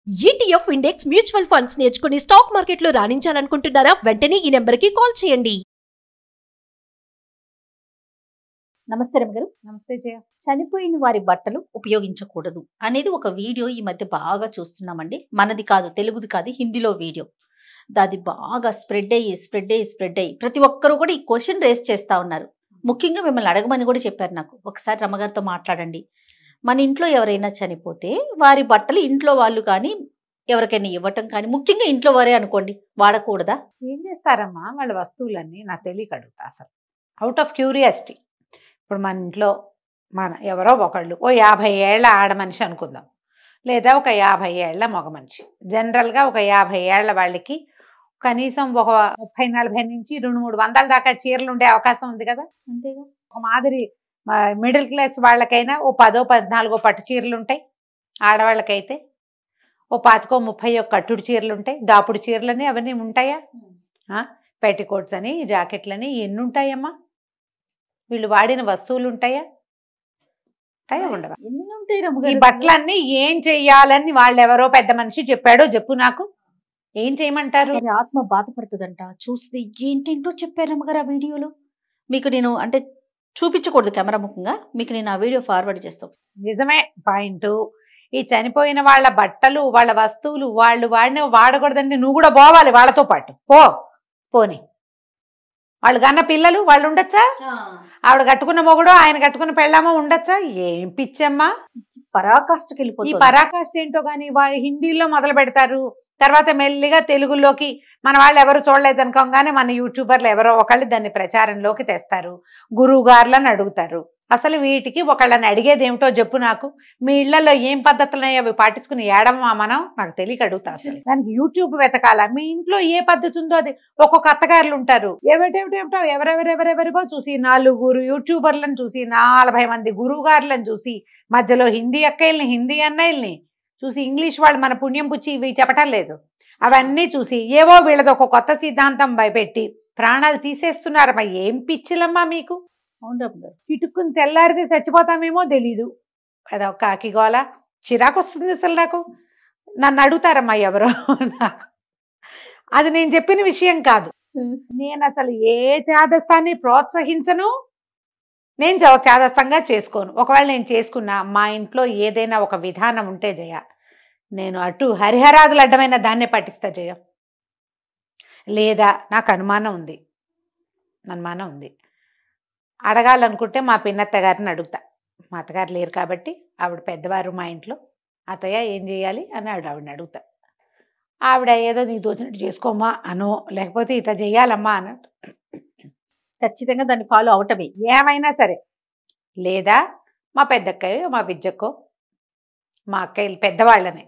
ETF index mutual funds నేర్చుకుని stock మార్కెట్లో రాణించాలనుకుంటున్నారా? వెంటనే ఈ నెంబర్కి కాల్ చేయండి. నమస్తే రమ్య గారు. నమస్తే జయ. చనిపోయిన వారి బట్టలు ఉపయోగించకూడదు అనేది ఒక వీడియో ఈ మధ్య బాగా చూస్తున్నామండి. మనది కాదు, తెలుగుది కాదు, హిందీలో వీడియో. అది బాగా స్ప్రెడ్ అయ్యి ప్రతి ఒక్కరు కూడా ఈ క్వశ్చన్ రేస్ చేస్తా ఉన్నారు. ముఖ్యంగా మిమ్మల్ని అడగమని కూడా చెప్పారు నాకు. ఒకసారి రమ్మగారితో మాట్లాడండి. మన ఇంట్లో ఎవరైనా చనిపోతే వారి బట్టలు ఇంట్లో వాళ్ళు కానీ ఎవరికైనా ఇవ్వటం కానీ, ముఖ్యంగా ఇంట్లో వారే అనుకోండి, వాడకూడదా? ఏం చేస్తారమ్మా వాళ్ళ వస్తువులన్నీ? నాకు తెలియక అడుగుతా అసలు, అవుట్ ఆఫ్ క్యూరియాసిటీ. ఇప్పుడు మన ఇంట్లో ఎవరో ఒకళ్ళు 50 ఏళ్ల ఆడ మనిషి అనుకుందాం, లేదా ఒక 50 ఏళ్ల మగ మనిషి. జనరల్గా ఒక 50 ఏళ్ల వాళ్ళకి కనీసం ఒక 30-40 నుంచి 200-300 దాకా చీరలు ఉండే అవకాశం ఉంది కదా. అంతేగా. ఒక మాదిరి మిడిల్ క్లాస్ వాళ్ళకైనా ఓ 10-14 పట్టు చీరలు ఉంటాయి. ఆడవాళ్ళకైతే ఓ 25-30 కట్టుడు చీరలు ఉంటాయి. దాపుడు చీరలని అవన్నీ ఉంటాయా? పెట్టికోట్స్ అని, జాకెట్లని ఎన్ని ఉంటాయమ్మా? వీళ్ళు వాడిన వస్తువులు ఉంటాయా? ఉండవా? ఎన్ని ఉంటాయి ఈ బట్టలన్నీ ఏం చెయ్యాలని వాళ్ళెవరో పెద్ద మనిషి చెప్పాడో చెప్పు నాకు. ఏం చేయమంటారు? ఆత్మ బాధపడుతుందంట. చూస్తే ఏంటేంటో చెప్పారు రమ్మగారు ఆ వీడియోలో. మీకు నేను అంటే చూపించకూడదు కెమెరా ముఖంగా, మీకు నేను ఆ వీడియో ఫార్వర్డ్ చేస్తాను. నిజమే పాయింట్. ఈ చనిపోయిన వాళ్ళ బట్టలు, వాళ్ళ వస్తువులు వాళ్ళు వాడకూడదండి. నువ్వు కూడా పోవాలి వాళ్ళతో పాటు. పోని వాళ్ళు కన్న పిల్లలు వాళ్ళు ఉండొచ్చా? ఆవిడ కట్టుకున్న మొగుడు, ఆయన కట్టుకున్న పెళ్ళామో ఉండొచ్చా? ఏం పిచ్చమ్మా పరాకాష్ఠకి వెళ్ళిపోయి. ఈ పరాకాష్ఠ ఏంటో గానీ వాళ్ళు హిందీలో మొదలు పెడతారు, తర్వాత మెల్లిగా తెలుగులోకి మన వాళ్ళు ఎవరు చూడలేదు అనుకోగానే మన యూట్యూబర్లు ఎవరో ఒకళ్ళు దాన్ని ప్రచారంలోకి తెస్తారు. గురువు గారులని అడుగుతారు. అసలు వీటికి ఒకళ్ళని అడిగేది ఏమిటో చెప్పు నాకు. మీ ఇళ్లలో ఏం పద్ధతులు అవి పాటించుకుని ఏడమా మనం? నాకు తెలియక అడుగుతా. అసలు దానికి యూట్యూబ్ వెతకాల. మీ ఇంట్లో ఏ పద్ధతి ఉందో అది. ఒక్కొక్క అత్తగారులు ఉంటారు, ఏమిటో ఎవరెవరెవరెవరివో చూసి 4 యూట్యూబర్లను చూసి 40 మంది గురువు గారులను చూసి మధ్యలో హిందీ అక్కయ్యల్ని, హిందీ అన్నయ్యల్ని చూసి, ఇంగ్లీష్ వాళ్ళు మన పుణ్యం పుచ్చి ఇవి చెప్పటం లేదు, అవన్నీ చూసి ఏవో వీళ్ళది ఒక కొత్త సిద్ధాంతం భయపెట్టి ప్రాణాలు తీసేస్తున్నారమ్మా. ఏం పిచ్చిలమ్మా మీకు? చిటుక్కుని తెల్లారితే చచ్చిపోతామేమో తెలీదు. అదొక కాకిగోల, చిరాకు వస్తుంది అసలు నాకు. నన్ను అడుగుతారమ్మా ఎవరో నాకు అది నేను చెప్పిన విషయం కాదు. నేను అసలు ఏ చాదస్తాన్ని ప్రోత్సహించను, నేను చాదస్తంగా చేసుకోను. ఒకవేళ నేను చేసుకున్నా మా ఇంట్లో ఏదైనా ఒక విధానం ఉంటే జయ, నేను అటు హరిహరాదులు అడ్డమైన దాన్నే పట్టిస్తా జయ. లేదా నాకు అనుమానం ఉంది అడగాలనుకుంటే మా పిన్నత్త గారిని అడుగుతా. మా అత్తగారు లేరు కాబట్టి ఆవిడ పెద్దవారు మా ఇంట్లో. అత్తయ్య ఏం చేయాలి అని ఆవిడని అడుగుతా. ఆవిడ ఏదో నీకు తోచినట్టు చేసుకోమా అనో, లేకపోతే ఇత చెయ్యాలమ్మా అన్నట్టు ఖచ్చితంగా దాన్ని ఫాలో అవటమే ఏమైనా సరే. లేదా మా పెద్దక్కయ్యో మా విద్యక్కో, మా అక్కయ్యలు పెద్దవాళ్ళని,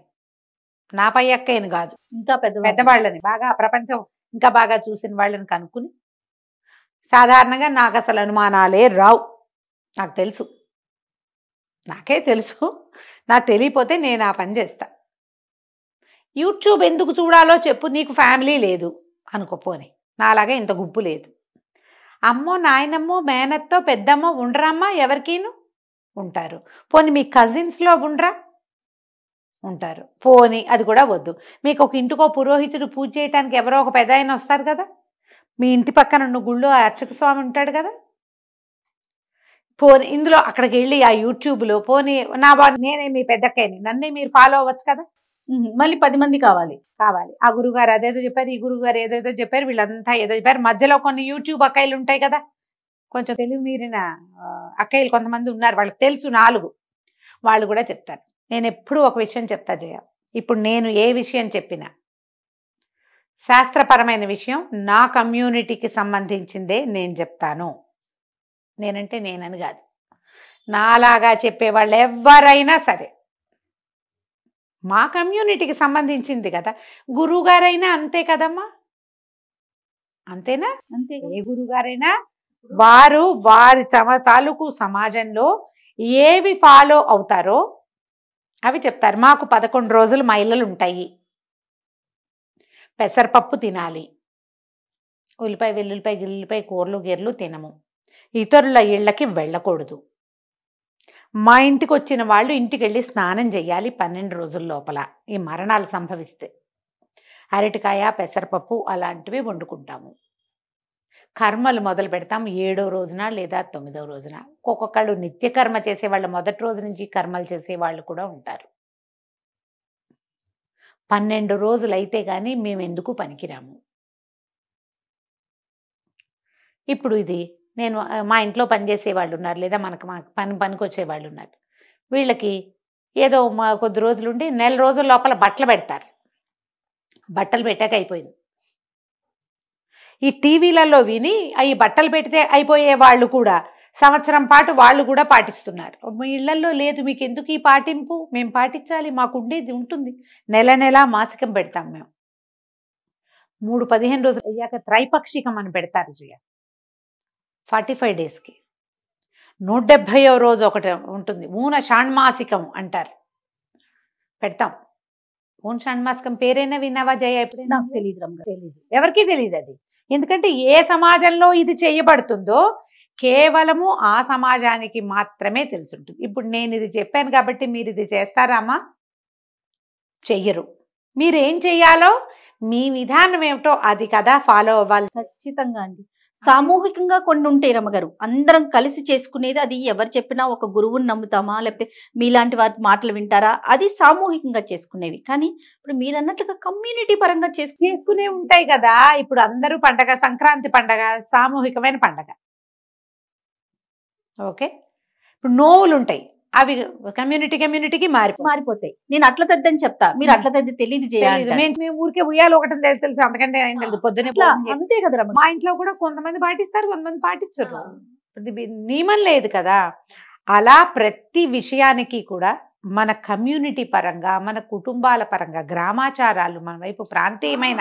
నా పై అక్కయ్యని కాదు, ఇంకా పెద్దవాళ్ళని, బాగా ప్రపంచం ఇంకా బాగా చూసిన వాళ్ళని కనుక్కుని, సాధారణంగా నాకు అసలు అనుమానాలే రావు. నాకు తెలుసు, నాకే తెలుసు. నాకు తెలియపోతే నేను ఆ పని చేస్తా. యూట్యూబ్ ఎందుకు చూడాలో చెప్పు. నీకు ఫ్యామిలీ లేదు అనుకోపోని, నాలాగా ఇంత గుంపు లేదు. అమ్మో నాయనమ్మో మేనత్తో పెద్దమ్మో ఉండరమ్మా ఎవరికీను? ఉంటారు. పోనీ మీ కజిన్స్లో ఉండరా? ఉంటారు. పోనీ అది కూడా వద్దు. మీకు ఒక ఇంటికో పురోహితుడు పూజ చేయడానికి ఎవరో ఒక పెద్ద ఆయన వస్తారు కదా. మీ ఇంటి పక్కన ఉన్న గుళ్ళో అర్చక స్వామి ఉంటాడు కదా. పోనీ ఇందులో అక్కడికి వెళ్ళి ఆ యూట్యూబ్లో పోనీ నేనే మీ పెద్దక్కని, నన్నే మీరు ఫాలో అవ్వచ్చు కదా. మళ్ళీ 10 మంది కావాలి. ఆ గురువుగారు అదేదో చెప్పారు, ఈ గురువుగారు ఏదేదో చెప్పారు, వీళ్ళంతా ఏదో చెప్పారు. మధ్యలో కొన్ని యూట్యూబ్ అక్కయ్యలు ఉంటాయి కదా, కొంచెం తెలివి మీరిన అక్కయ్యలు కొంతమంది ఉన్నారు, వాళ్ళకి తెలుసు 4. వాళ్ళు కూడా చెప్తారు. నేను ఎప్పుడూ ఒక విషయం చెప్తా జయ, ఇప్పుడు నేను ఏ విషయం చెప్పినా శాస్త్రపరమైన విషయం, నా కమ్యూనిటీకి సంబంధించిందే నేను చెప్తాను. నేనంటే నేనని కాదు, నాలాగా చెప్పేవాళ్ళు ఎవరైనా సరే మా కమ్యూనిటీకి సంబంధించింది కదా. గురువుగారైనా అంతే కదమ్మా, అంతేనా? అంతే. ఏ గురువుగారైనా వారి తమ తాలూకు సమాజంలో ఏవి ఫాలో అవుతారో అవి చెప్తారు. మాకు 11 రోజులు మైళ్ళలు ఉంటాయి, పెసరపప్పు తినాలి, ఉల్లిపాయ వెల్లుల్లిపాయ గిల్లిపాయ కూరలు గిర్లు తినము, ఇతరుల ఇళ్ళకి వెళ్ళకూడదు, మా ఇంటికి వచ్చిన వాళ్ళు ఇంటికి వెళ్ళి స్నానం చేయాలి 12 రోజుల లోపల ఈ మరణాలు సంభవిస్తే. అరటికాయ పెసరపప్పు అలాంటివి వండుకుంటాము. కర్మలు మొదలు పెడతాం 7వ రోజున లేదా 9వ రోజున. ఒక్కొక్కళ్ళు నిత్య కర్మ చేసేవాళ్ళు మొదటి రోజు నుంచి కర్మలు చేసేవాళ్ళు కూడా ఉంటారు. 12 రోజులు అయితే కానీ మేము ఎందుకు పనికిరాము. ఇప్పుడు ఇది నేను మా ఇంట్లో పనిచేసే వాళ్ళు ఉన్నారు, లేదా మనకు పనికొచ్చే వాళ్ళు ఉన్నారు. వీళ్ళకి ఏదో కొద్ది రోజులు ఉండి నెల రోజుల లోపల బట్టలు పెడతారు. బట్టలు పెట్టాక అయిపోయింది. ఈ టీవీలలో విని ఈ బట్టలు పెడితే అయిపోయే వాళ్ళు కూడా సంవత్సరం పాటు వాళ్ళు కూడా పాటిస్తున్నారు. మీ ఇళ్లలో లేదు, మీకు ఎందుకు ఈ పాటింపు? మేము పాటించాలి, మాకు ఉండేది ఉంటుంది. నెల నెల మాసికం పెడతాం మేము. 15 రోజులు అయ్యాక త్రైపక్షికం అని పెడతారు జయ, 45 డేస్కి. 170వ రోజు ఒకటి ఉంటుంది, ఊన షాణ్మాసికం అంటారు, పెడతాం. ఊన షాణ్మాసికం పేరైనా విన్నావా జయ? ఎప్పుడైనా? నాకు తెలియదు రమ్మ, తెలియదు, ఎవరికీ తెలియదు అది. ఎందుకంటే ఏ సమాజంలో ఇది చేయబడుతుందో కేవలము ఆ సమాజానికి మాత్రమే తెలుసుంటుంది. ఇప్పుడు నేను ఇది చెప్పాను కాబట్టి మీరు ఇది చేస్తారా అమ్మా? చెయ్యరు. మీరేం చెయ్యాలో మీ విధానం ఏమిటో అది కదా ఫాలో అవ్వాలి. ఖచ్చితంగా అండి. సామూహికంగా కొన్ని ఉంటాయి రమ్మగారు, అందరం కలిసి చేసుకునేది. అది ఎవరు చెప్పినా ఒక గురువుని నమ్ముతామా, లేకపోతే మీలాంటి వారి మాటలు వింటారా, అది సామూహికంగా చేసుకునేవి. కానీ ఇప్పుడు మీరు అన్నట్లుగా కమ్యూనిటీ పరంగా చేసుకునే ఉంటాయి కదా. ఇప్పుడు అందరూ పండగ, సంక్రాంతి పండగ సామూహికమైన పండగ. ఓకే, ఇప్పుడు నోవులు ఉంటాయి, అవి కమ్యూనిటీకి మారిపోతాయి. నేను అట్ల తద్దని చెప్తా, మీరు అట్ల తద్ది తెలియదు చేయాలి. మేము ఊరికే ఉయ్యాలి ఒకటి తెలుసు, అంతకంటే ఏం తెలుసు. పొద్దునే అంతే కదా. మా ఇంట్లో కూడా కొంతమంది పాటిస్తారు, కొంతమంది పాటించరు. నియమం లేదు కదా. అలా ప్రతి విషయానికి కూడా మన కమ్యూనిటీ పరంగా, మన కుటుంబాల పరంగా, గ్రామాచారాలు, మన వైపు ప్రాంతీయమైన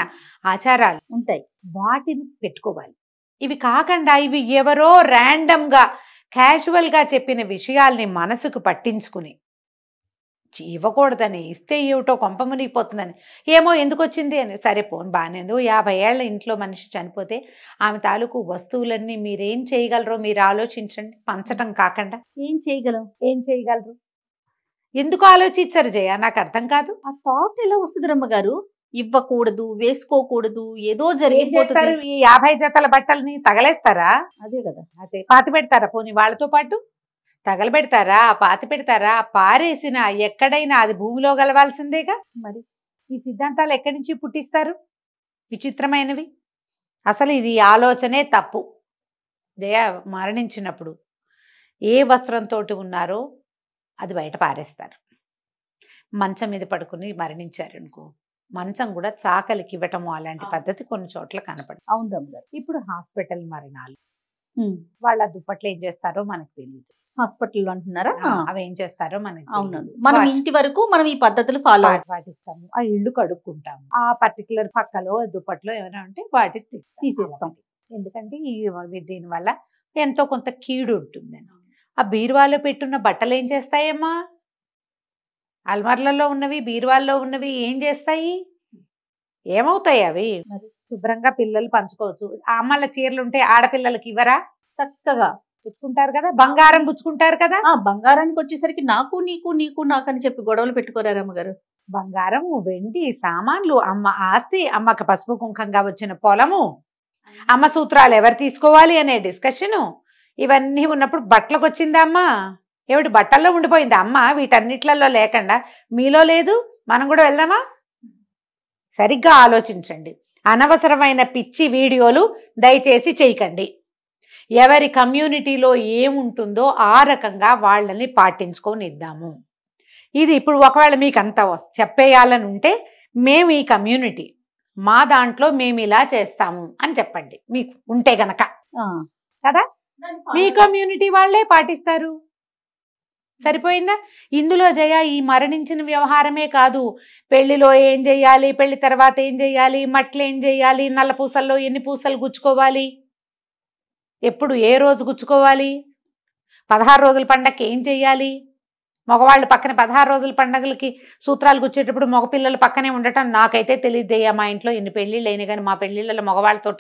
ఆచారాలు ఉంటాయి, వాటిని పెట్టుకోవాలి. ఇవి కాకుండా ఇవి ఎవరో ర్యాండమ్ గా క్యాజువల్ గా చెప్పిన విషయాల్ని మనసుకు పట్టించుకుని ఇవ్వకూడదని, ఇస్తే ఏమిటో కొంప మునిగిపోతుందని, ఏమో ఎందుకు వచ్చింది అని, సరే పోను బాగానే 50 ఏళ్ల ఇంట్లో మనిషి చనిపోతే ఆమె తాలూకు వస్తువులన్నీ మీరేం చేయగలరో మీరు ఆలోచించండి. పంచటం కాకుండా ఏం చేయగలరు? ఎందుకు ఆలోచించరు జయ? నాకు అర్థం కాదు. ఆ థాట్ ఎలా వస్తుంది రమ్మగారు? ఇవ్వకూడదు, వేసుకోకూడదు, ఏదో జరిగిపోతారు. ఈ 50 జతల బట్టల్ని తగలేస్తారా? అదే కదా. అదే పాతి పెడతారా? పోనీ వాళ్ళతో పాటు తగలబెడతారా, పాతి పెడతారా? పారేసిన ఎక్కడైనా అది భూమిలో గలవాల్సిందేగా. మరి ఈ సిద్ధాంతాలు ఎక్కడి నుంచి పుట్టిస్తారు? విచిత్రమైనవి. అసలు ఇది ఆలోచనే తప్పు. జయ మరణించినప్పుడు ఏ వస్త్రంతో ఉన్నారో అది బయట పారేస్తారు. మంచం మీద పడుకుని మరణించారు అనుకో, మంచం కూడా చాకలికి ఇవ్వటము అలాంటి పద్ధతి కొన్ని చోట్ల కనపడదు. అవును రమ్మ. ఇప్పుడు హాస్పిటల్ మరణాలు, వాళ్ళ దుప్పట్లు ఏం చేస్తారో మనకు తెలియదు. హాస్పిటల్ అంటున్నారా? అవి ఏం చేస్తారో మనకి అవునండి. మనం ఇంటి వరకు మనం ఈ పద్ధతులు ఫాలో పాటిస్తాము. ఆ ఇల్లు కడుక్కుంటాము. ఆ పర్టికులర్ పక్కలో దుప్పట్లో ఏమైనా ఉంటే వాటిని తీసేస్తాం. ఎందుకంటే దీనివల్ల ఎంతో కొంత కీడు ఉంటుంది. ఆ బీరువాలో పెట్టున్న బట్టలు ఏం చేస్తాయమ్మా? అల్మార్లలో ఉన్నవి, బీరువాల్లో ఉన్నవి ఏం చేస్తాయి? ఏమవుతాయి అవి? శుభ్రంగా పిల్లలు పంచుకోవచ్చు. అమ్మల చీరలు ఉంటే ఆడపిల్లలకి ఇవ్వరా? చక్కగా పుచ్చుకుంటారు కదా. బంగారం పుచ్చుకుంటారు కదా. బంగారానికి వచ్చేసరికి నాకు నీకు, నీకు నాకు అని చెప్పి గొడవలు పెట్టుకోరారు అమ్మగారు. బంగారం, వెండి, సామాన్లు, అమ్మ ఆస్తి, అమ్మకి పసుపు కుంకంగా వచ్చిన పొలము, అమ్మ సూత్రాలు ఎవరు తీసుకోవాలి అనే డిస్కషను, ఇవన్నీ ఉన్నప్పుడు బట్టలకు వచ్చిందా అమ్మ? ఏమిటి బట్టల్లో ఉండిపోయింది అమ్మ? వీటన్నిట్లలో లేకుండా మీలో లేదు, మనం కూడా వెళ్దామా? సరిగ్గా ఆలోచించండి. అనవసరమైన పిచ్చి వీడియోలు దయచేసి చేయకండి. ఎవరి కమ్యూనిటీలో ఏముంటుందో ఆ రకంగా వాళ్ళని పాటించుకొనిద్దాము. ఇది ఇప్పుడు ఒకవేళ మీకు అంత చెప్పేయాలని ఉంటే, మేము ఈ కమ్యూనిటీ, మా దాంట్లో మేము ఇలా చేస్తాము అని చెప్పండి మీకు ఉంటే గనక కదా. మీ కమ్యూనిటీ వాళ్ళే పాటిస్తారు. సరిపోయిందా? ఇందులో జయ ఈ మరణించిన వ్యవహారమే కాదు, పెళ్లిలో ఏం చెయ్యాలి, పెళ్లి తర్వాత ఏం చెయ్యాలి, మట్లు ఏం చెయ్యాలి, నల్ల పూసల్లో ఎన్ని పూసలు గుచ్చుకోవాలి, ఎప్పుడు ఏ రోజు గుచ్చుకోవాలి, 16 రోజుల పండగకి ఏం చెయ్యాలి, మగవాళ్ళు పక్కన 16 రోజుల పండగలకి సూత్రాలు గుచ్చేటప్పుడు మగపిల్లలు పక్కనే ఉండటం నాకైతే తెలియదయ్యా. మా ఇంట్లో ఎన్ని పెళ్లిళ్ళు అయినా కానీ మా పెళ్లిళ్ళలో మగవాళ్ళతో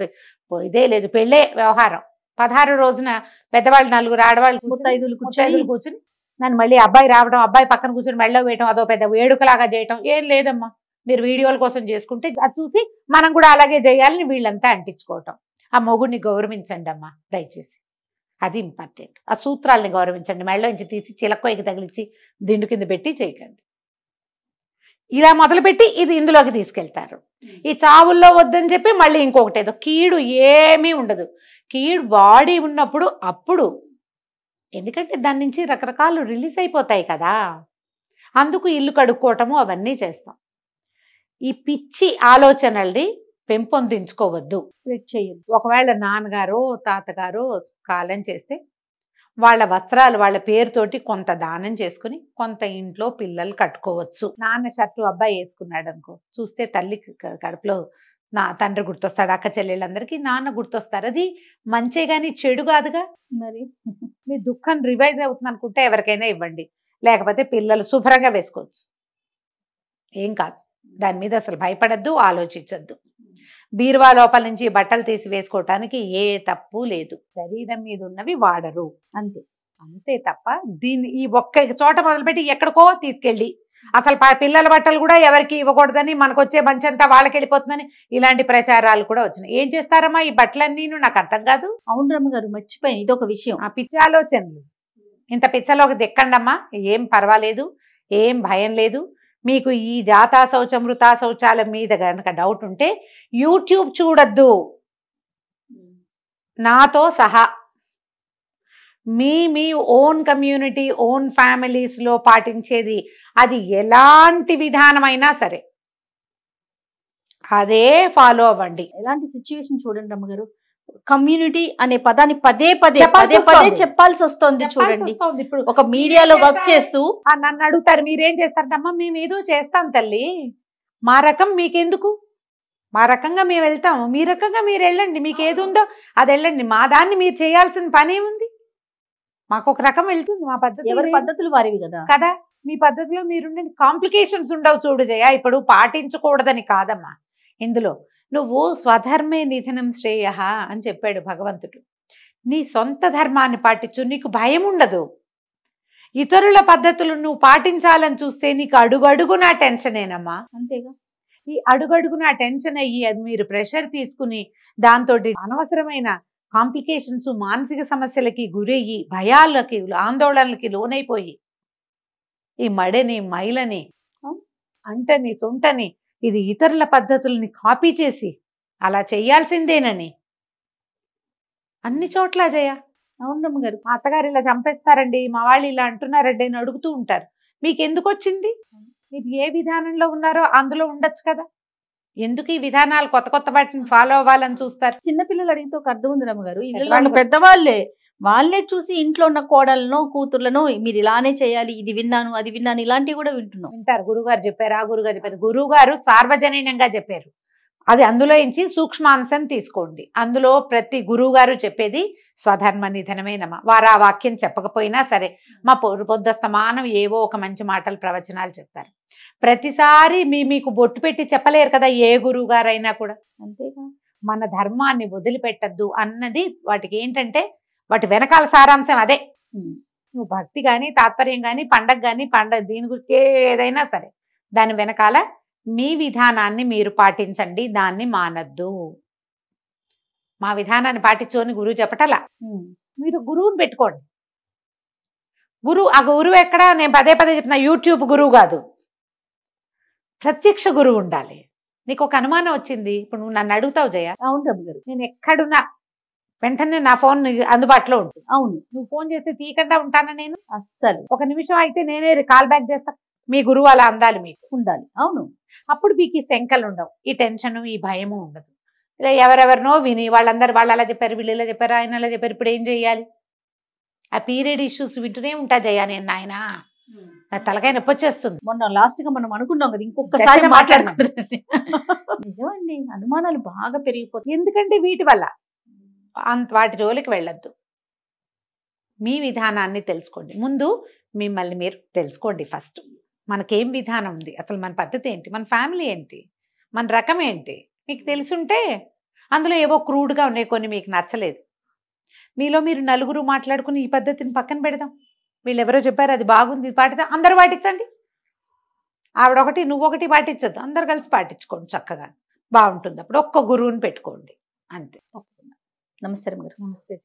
ఇదే లేదు, పెళ్ళే వ్యవహారం. 16 రోజున పెద్దవాళ్ళు 4 ఆడవాళ్ళు ముత్తైదులు కూర్చుని నన్ను మళ్ళీ అబ్బాయి రావడం, అబ్బాయి పక్కన కూర్చొని మెళ్ళో వేయటం, అదో పెద్ద వేడుకలాగా చేయటం ఏం లేదమ్మా. మీరు వీడియోల కోసం చేసుకుంటే అది చూసి మనం కూడా అలాగే చేయాలని వీళ్ళంతా అంటించుకోవటం. ఆ మొగుడిని గౌరవించండి అమ్మా దయచేసి, అది ఇంపార్టెంట్. ఆ సూత్రాలని గౌరవించండి, మెళ్ళో నుంచి తీసి చిలక్కోయికి తగిలించి దిండు కింద పెట్టి చేయకండి. ఇలా మొదలుపెట్టి ఇది ఇందులోకి తీసుకెళ్తారు. ఈ చావుల్లో వద్దని చెప్పి మళ్ళీ ఇంకొకటి ఏదో కీడు ఏమీ ఉండదు. కీడు బాడీ ఉన్నప్పుడు అప్పుడు, ఎందుకంటే దాని నుంచి రకరకాలు రిలీజ్ అయిపోతాయి కదా, అందుకు ఇల్లు కడుక్కోవటము అవన్నీ చేస్తాం. ఈ పిచ్చి ఆలోచనల్ని పెంపొందించుకోవద్దు, చేయొద్దు. ఒకవేళ నాన్నగారో తాతగారో కాలం చేస్తే వాళ్ళ వస్త్రాలు వాళ్ళ పేరుతోటి కొంత దానం చేసుకుని కొంత ఇంట్లో పిల్లలు కట్టుకోవచ్చు. నాన్న షర్టు అబ్బాయి వేసుకున్నాడు అనుకో, చూస్తే తల్లి కడుపులో నా తండ్రి గుర్తొస్తాడు, అక్క చెల్లెళ్ళందరికీ నాన్న గుర్తొస్తారు. అది మంచే గాని చెడు కాదుగా. మరి మీ దుఃఖం రివైజ్ అవుతుంది అనుకుంటే ఎవరికైనా ఇవ్వండి, లేకపోతే పిల్లలు శుభ్రంగా వేసుకోవచ్చు, ఏం కాదు. దాని మీద అసలు భయపడద్దు, ఆలోచించద్దు. బీరువా లోపల నుంచి బట్టలు తీసి వేసుకోవటానికి ఏ తప్పు లేదు. శరీరం మీద ఉన్నవి వాడరు, అంతే అంతే తప్ప దీన్ని ఈ ఒక్క చోట మొదలుపెట్టి ఎక్కడికో తీసుకెళ్ళి అసలు పిల్లల బట్టలు కూడా ఎవరికి ఇవ్వకూడదని, మనకు వచ్చే మంచంతా వాళ్ళకి వెళ్ళిపోతుందని ఇలాంటి ప్రచారాలు కూడా వచ్చినాయి. ఏం చేస్తారమ్మా ఈ బట్టలన్నీ? నాకు అర్థం కాదు. అవును రమ్మ గారు, మర్చిపోయాను ఇదొక విషయం. ఆ పిచ్చి ఆలోచనలు, ఇంత పిచ్చలోకి దిక్కండమ్మా, ఏం పర్వాలేదు, ఏం భయం లేదు. మీకు ఈ జాతా శౌచం వృతా శౌచాల మీద కనుక డౌట్ ఉంటే యూట్యూబ్ చూడొద్దు, నాతో సహా మీ ఓన్ కమ్యూనిటీ ఓన్ ఫ్యామిలీస్లో పాటించేది అది ఎలాంటి విధానమైనా సరే అదే ఫాలో అవ్వండి. ఎలాంటి సిచ్యువేషన్ చూడండి అమ్మగారు, కమ్యూనిటీ అనే పదాన్ని పదే పదే పదే పదే చెప్పాల్సి వస్తుంది. చూడండి, ఇప్పుడు ఒక మీడియాలో వర్క్ చేస్తూ నన్ను అడుగుతారు మీరేం చేస్తారమ్మా, మేము ఏదో చేస్తాం తల్లి, మా రకం మీకెందుకు, మా రకంగా మేము వెళ్తాము, మీ రకంగా మీరు వెళ్ళండి, మీకు ఏది ఉందో అది వెళ్ళండి, మా దాన్ని మీరు చేయాల్సిన పని ఏముంది, మాకు ఒక రకం వెళ్తుంది, మా పద్ధతి ఎవరి పద్ధతులు వారివి కదా కదా, మీ పద్ధతిలో మీరుండండి, కాంప్లికేషన్స్ ఉండవు. చూడు జయ, ఇప్పుడు పాటించకూడదని కాదమ్మా, ఇందులో నువ్వు స్వధర్మే నిధనం శ్రేయ అని చెప్పాడు భగవంతుడు. నీ సొంత ధర్మాన్ని పాటించు, నీకు భయం ఉండదు. ఇతరుల పద్ధతులు నువ్వు పాటించాలని చూస్తే నీకు అడుగడుగునా టెన్షనేనమ్మా. అంతేగా, ఈ అడుగడుగునా టెన్షన్ అయ్యి అది మీరు ప్రెషర్ తీసుకుని దాంతో అనవసరమైన కాంప్లికేషన్స్, మానసిక సమస్యలకి గురయ్యి భయాలకి ఆందోళనలకి లోనైపోయి ఈ మడని మైలని అంటని సొంటని ఇది ఇతరుల పద్ధతుల్ని కాపీ చేసి అలా చెయ్యాల్సిందేనని అన్ని చోట్ల జయ. అవునమ్మ గారు, మా అత్తగారు ఇలా చంపేస్తారండి, మా వాళ్ళు ఇలా అంటున్నారండి అని అడుగుతూ ఉంటారు. మీకు ఎందుకు వచ్చింది? మీరు ఏ విధానంలో ఉన్నారో అందులో ఉండొచ్చు కదా, ఎందుకు ఈ విధానాలు కొత్త కొత్త వాటిని ఫాలో అవ్వాలని చూస్తారు? చిన్నపిల్లలు అడిగితే ఒక అర్థం ఉంది రమ్మ గారు, ఇళ్ళలో పెద్దవాళ్ళే వాళ్ళే చూసి ఇంట్లో ఉన్న కోడలను కూతుర్లను మీరు ఇలానే చేయాలి, ఇది విన్నాను అది విన్నాను ఇలాంటివి కూడా వింటారు. గురువుగారు చెప్పారు, ఆ గురువుగారు చెప్పారు, గురువుగారు సార్వజనీనంగా చెప్పారు, అది అందులో నుంచి సూక్ష్మాంశం తీసుకోండి. అందులో ప్రతి గురువు గారు చెప్పేది స్వధర్మ నిధనమేనమ్మా. వారు ఆ వాక్యం చెప్పకపోయినా సరే మా పొద్దుస్తమానం ఏవో ఒక మంచి మాటలు ప్రవచనాలు చెప్తారు. ప్రతిసారి మీకు బొట్టు పెట్టి చెప్పలేరు కదా ఏ గురువు గారైనా కూడా. అంతేగా, మన ధర్మాన్ని వదిలిపెట్టద్దు అన్నది వాటికి ఏంటంటే వాటి వెనకాల సారాంశం అదే. నువ్వు భక్తి కానీ తాత్పర్యం కానీ పండగ దీని గురించి ఏదైనా సరే దాని వెనకాల మీ విధానాన్ని మీరు పాటించండి, దాన్ని మానద్దు. మా విధానాన్ని పాటించు అని గురువు చెప్పటలా, మీరు గురువుని పెట్టుకోండి. ఆ గురువు ఎక్కడ, నేను పదే పదే చెప్తున్నా, యూట్యూబ్ గురువు కాదు, ప్రత్యక్ష గురువు ఉండాలి. నీకు ఒక అనుమానం వచ్చింది, ఇప్పుడు నువ్వు నన్ను అడుగుతావు జయ, అవును రమ్మ గారు, నేను ఎక్కడున్నా వెంటనే నా ఫోన్ అందుబాటులో ఉంటుంది. అవును, నువ్వు ఫోన్ చేస్తే తీయకుండా ఉంటానా నేను? అస్సలు. ఒక నిమిషం అయితే నేనే కాల్ బ్యాక్ చేస్తా. మీ గురువు అలా అందాలి, మీకు ఉండాలి. అవును, అప్పుడు మీకు ఈ శంకలు ఉండవు, ఈ టెన్షన్ ఈ భయము ఉండదు. ఇలా ఎవరెవరినో విని వాళ్ళందరూ వాళ్ళు అలా చెప్పారు, వీళ్ళు ఇలా చెప్పారు, ఆయన అలా చెప్పారు, ఇప్పుడు ఏం చెయ్యాలి? ఆ పీరియడ్ ఇష్యూస్ వింటూనే ఉంటా జయ నేను. ఆయన నా తలకాయ నొప్పి వచ్చేస్తుంది. మొన్న లాస్ట్ గా మనం అనుకున్నాం కదా ఇంకొకసారి మాట్లాడుకుంటాం. నిజమండి, అనుమానాలు బాగా పెరిగిపోతాయి. ఎందుకంటే వీటి వల్ల వాటి జోలికి వెళ్ళొద్దు. మీ విధానాన్ని తెలుసుకోండి, ముందు మిమ్మల్ని మీరు తెలుసుకోండి. ఫస్ట్ మనకేం విధానం ఉంది, అసలు మన పద్ధతి ఏంటి, మన ఫ్యామిలీ ఏంటి, మన రకం ఏంటి మీకు తెలుసుంటే, అందులో ఏవో క్రూడ్గా ఉన్నాయి కొన్ని మీకు నచ్చలేదు, మీలో మీరు నలుగురు మాట్లాడుకుని ఈ పద్ధతిని పక్కన పెడదాం. వీళ్ళు ఎవరో చెప్పారు అది బాగుంది పాటితే అందరూ పాటించండి. ఆవిడ ఒకటి నువ్వు ఒకటి పాటించొద్దు, అందరు కలిసి పాటించుకోండి చక్కగా బాగుంటుంది. అప్పుడు ఒక్క గురువుని పెట్టుకోండి అంతే. నమస్తే గారు. నమస్తే.